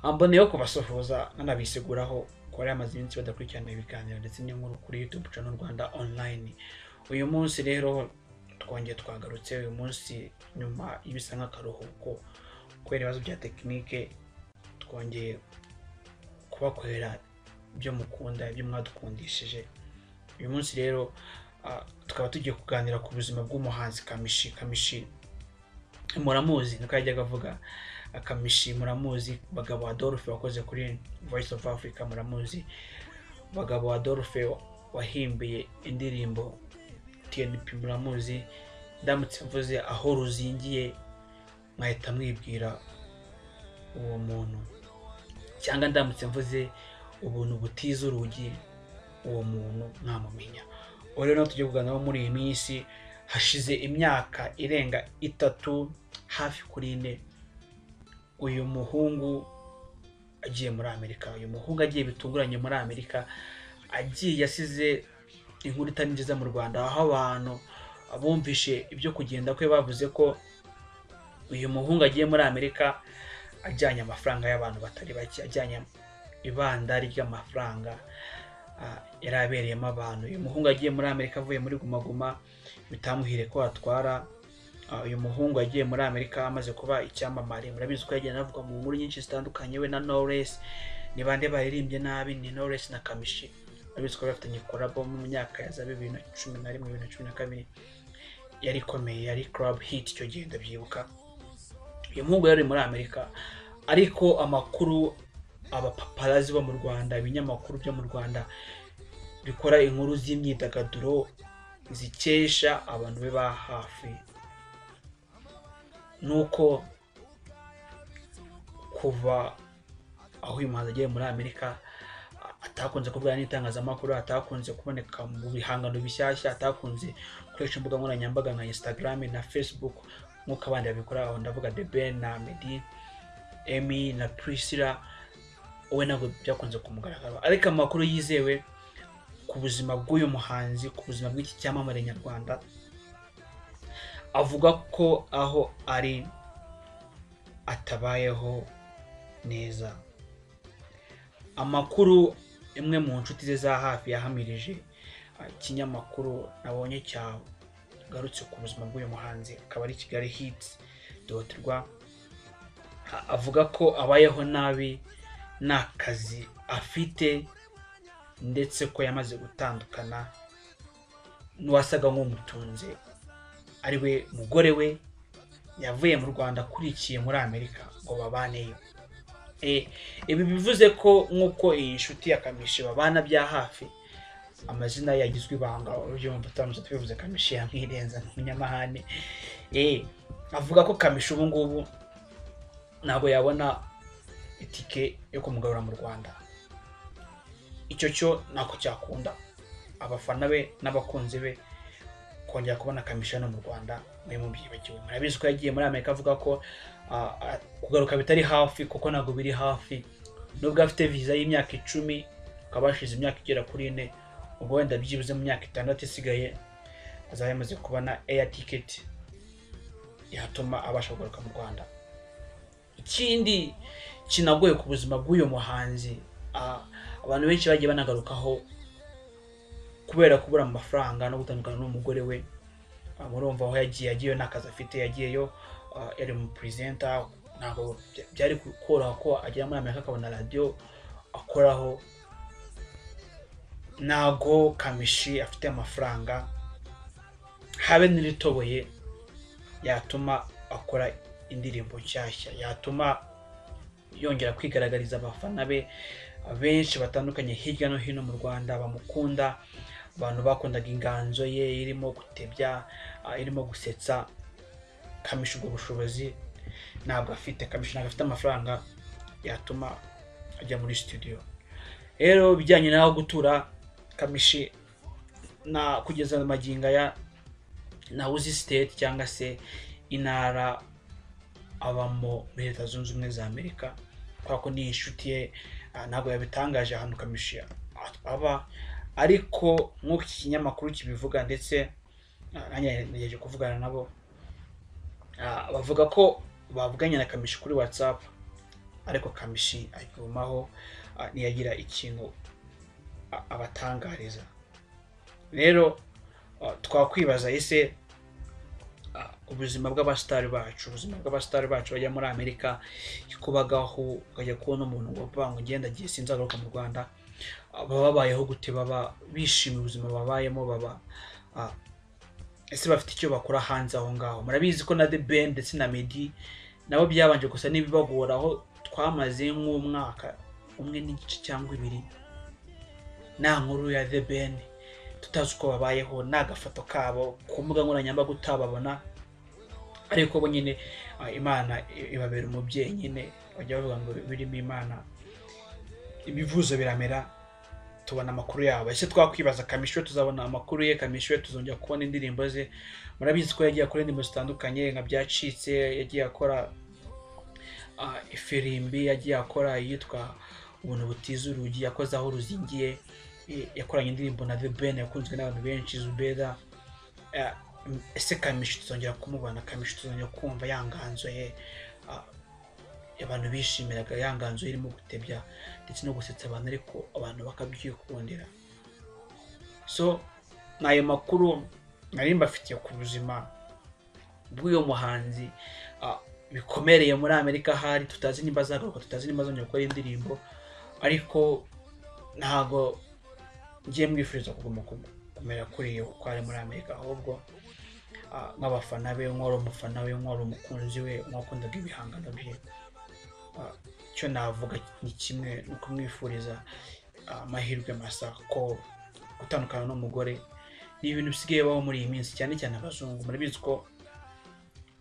Amboneyeho kubasuhuza nanabisiguraho ko ari amaze iminsi badakurikirana ibiganiro ndetse n'inkuru kuri YouTube channel Rwanda Online. Uyu munsi rero twongeye twagarutse uyu munsi nyuma y'ibisa nk'akaruhuko kubera ibibazo bya tekinike, twongeye kubakorera ibyo mukunda, ibyo mwadukundishije. Uyu munsi rero tukaba tugiye kuganira ku buzima bw'umuhanzi Kamichi. Muramuzi niko yajyaga avuga. Kamichi muramuzi, Bagabo Adolphe wakoze kuri Voice of Africa, muramuzi. Bagabo Adolphe wahimbiye indirimbo TNP, muramuzi. Ndamutse mvuze aho ruzingiye mwahita mwibwira uwo muntu, cyangwa ndamutse mvuze ubuntu butiza urugi uwo muntu mwamumenya. Rero tugiye kuganiraho muri iyi minsi, hashize imyaka irenga 3 hafi kuri 4 uyu muhungu agiye muri Amerika. Uyu muhungu agiye bitunguranye muri Amerika, agiye yasize inkuru itari nziza mu Rwanda, aho abantu abumvishe ibyo kugenda kwe bavuze ko uyu muhungu agiye muri Amerika ajyanye amafaranga y'abantu batari bake, ajyanye ibanda ry'amafaranga yarabereyemo abantu. Uyu muhungu agiye muri Amerika avuye muri Guma Guma bitamuhire ko atwara. Uyu muhungu agiye muri Amerika amaze kuba icyamamare. Murabizi ko yagiye navuga mu nkuru nyinshi zitandukanye, we na Knowless ni bande baririmbye nabi, ni Knowless na Kamichi. Murabizi ko bafitanye collab mu myaka ya 2011 2012 yari komeye, yari club hit icyo gihe ndabyibuka. Uyu muhungu yari muri Amerika, ariko amakuru abapaparazi bo mu Rwanda, ibinyamakuru byo mu Rwanda bikora inkuru z'imyidagaduro zikesha abantu be ba hafi, nuko kuva aho uyu muhanzi agiye muri Amerika atakunze kuvuga n'itangazamakuru, atakunze kuboneka mu bihangano bishyashya, atakunze gukoresha imbuga nkoranyambaga nka Instagram na Facebook nk'uko abandi babikora. Aho ndavuga The Ben na Meddy, Emmy na Priscilla, we ntabwo byakunze kumugaragara. Ariko amakuru yizewe ku buzima bw'uyu muhanzi, ku buzima bw'iki cyamamare nyarwanda, avuga ko aho ari atabayeho neza. Amakuru imwe mu nshuti ze za hafi yahamirije ikinyamakuru nabonye cyagarutse ku buzima bw'uyu muhanzi, akaba ari Kigali Hits.rw, avuga ko abayeho nabi, n'akazi afite, ndetse ko yamaze gutandukana n'uwasaga nk'umutunze ari we mugore we, yavuye mu Rwanda akurikiye muri Amerika ngo babaneyo. Ibi bivuze ko nk'uko iyi nshuti ya Kamichi babana bya hafi, amazina yagizwe ibanga. Ubyumva turamutse tubivuze Kamichi yamwirenza nk'umunyamahane. Avuga ko Kamichi ubu ngubu ntabwo yabona itike yo kumugarura mu Rwanda. Icyo cyo nako cyakunda abafana be n'abakunzi be kongera kubona Kamichi hano mu Rwanda, mwe mubyibagiwe. Murabizi ko yagiye muri Amerika avuga ko kugaruka bitari hafi, kuko ntabwo biri hafi. Nubwo afite visa y'imyaka 10, akaba yashize imyaka igera kuri 4, ubwo wenda byibuze mu myaka 6 isigaye azaba yamaze kubona air ticket yatuma abasha kugaruka mu Rwanda. Ikindi kinagoye ku buzima bw'uyu muhanzi, abantu benshi bagiye banagarukaho kubera kubura amafaranga no gutandukana n'umugore we. Murumva aho yagiyeyo n'akazi afite, yagiyeyo yari mu presenter, ntabwo byari koroha ko agera muri Amerika akabona radio akoraho. Ntabwo Kamichi afite amafaranga habe n'iritoboye yatuma akora indirimbo nshyashya, yatuma yongera kwigaragariza abafana be benshi batandukanye hirya no hino mu Rwanda bamukunda, abantu bakundaga inganzo ye irimo gutebya, irimo gusetsa. Kamichi ubwo bushobozi ntabwo afite. Kamichi ntabwo afite amafaranga yatuma ajya muri studio. Rero bijyanye naho gutura, Kamichi na kugeza maginga ya na Uzi State cyangwa se intara abamo muri Leta Zunze Ubumwe za Amerika, kwa ko ni inshuti ye, ntabwo yabitangaje ahantu Kamichi aba. Ariko nk'uko iki kinyamakuru kibivuga, ndetse nanjye nagiye kuvugana nabo, bavuga ko bavuganye na Kamichi kuri WhatsApp, ariko Kamichi agumaho ntiyagira ikintu abatangariza. Rero twakwibaza ese ubuzima bw'abasitari bacu bajya muri Amerika kubagaho ukajya kubona umuntu ngo banga ugenda agiye sinzagaruka mu Rwanda, baba babayeho gute, baba bishimiye ubuzima babayemo, baba ese bafite icyo bakora hanze aho ngaho? Murabizi ko na The Ben ndetse na Meddy nabo byabanje gusa n'ibibagora, aho twamaze nk'umwaka umwe n'igice cyangwa ibiri nta nkuru ya The Ben, tutazi uko babayeho, n'agafoto kabo ku mbuga nkoranyambaga utababona. Ariko bo nyine Imana ibabera umubyeyi nyine, bajya bavuga ngo birimo Imana ibivuzo biramera, tubona amakuru yabo. Ese twakwibaza Kamichi tuzabona amakuru ye? Kamichi tuzongera kubona indirimbo ze? Murabizi ko yagiye akora indirimbo zitandukanye nka Byacitse, yagiye akora Ifirimbi, yagiye akora yitwa Ubuntu Butiza Urugi, yakoze Aho Ruzingiye, yakoranye indirimbo na The Ben yakunzwe n'abantu benshi, Zubeda. Ese Kamichi tuzongera kumubona? Kamichi tuzongera kumva yanganzo ye abantu bishimiraga, yanganzo irimo gutebya ndetse no gusetsa abantu, ariko abantu bakabyikundira? So nayo makuru nari mbafitiye ku buzima bw'uyo muhanzi bikomereye muri Amerika, hari tutazi nimba azagaruka, tutazi nimba azongera gukora indirimbo, ariko ntago ngiye mwifuriza kuguma kumera kuri iyo uko ari muri Amerika, ahubwo nk'abafana be, nk'uwari umufana we, nk'uwari umukunzi we, nk'uwakundaga ibihangano bye, icyo navuga ni kimwe, ni ukumwifuriza amahirwe masa, ko gutandukana n'umugore ni ibintu bisigaye baho muri iyi minsi, cyane cyane abazungu. Murabizi ko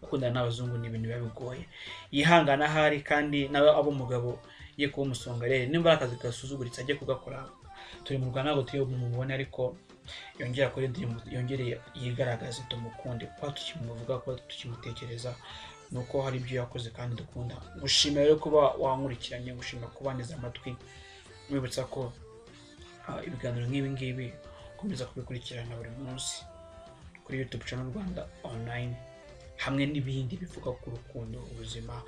gukundana n'abazungu ni ibintu biba bigoye. Yihangana ahari, kandi nawe abo umugabo ye kuba umusongarere, nimba ari akazi gasuzuguritse ajye kugakora. Turi mu Rwanda ntabwo turi bumubone, ariko yongera kuri indirimbo, yongere yigaragaze, tumukunde, kuba tukimuvuga, kuba tukimutekereza, nuko hari ibyo yakoze kandi dukunda. Gushimira rero kuba wankurikiranye, gushimira kuba neza amatwi, mwibutsa ko ibiganiro nk'ibi ngibi ukomeza kubikurikirana buri munsi kuri YouTube channel Rwanda Online, hamwe n'ibindi bivuga ku rukundo, ubuzima,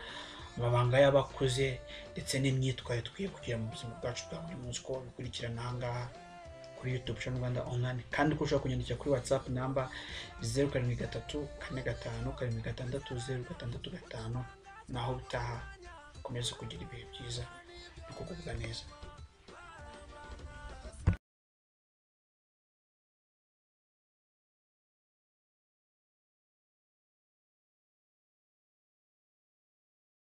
amabanga y'abakuze ndetse n'imyitwarire dukwiye kugira mu buzima bwacu bwa buri munsi, ko bikurikirana aha ngaha kuri YouTube channel Rwanda Online. Kandi ko ushobora kunyandikira kuri WhatsApp number 0734566065, naho utaha ukomeze kugira ibihe byiza no kugubwa neza.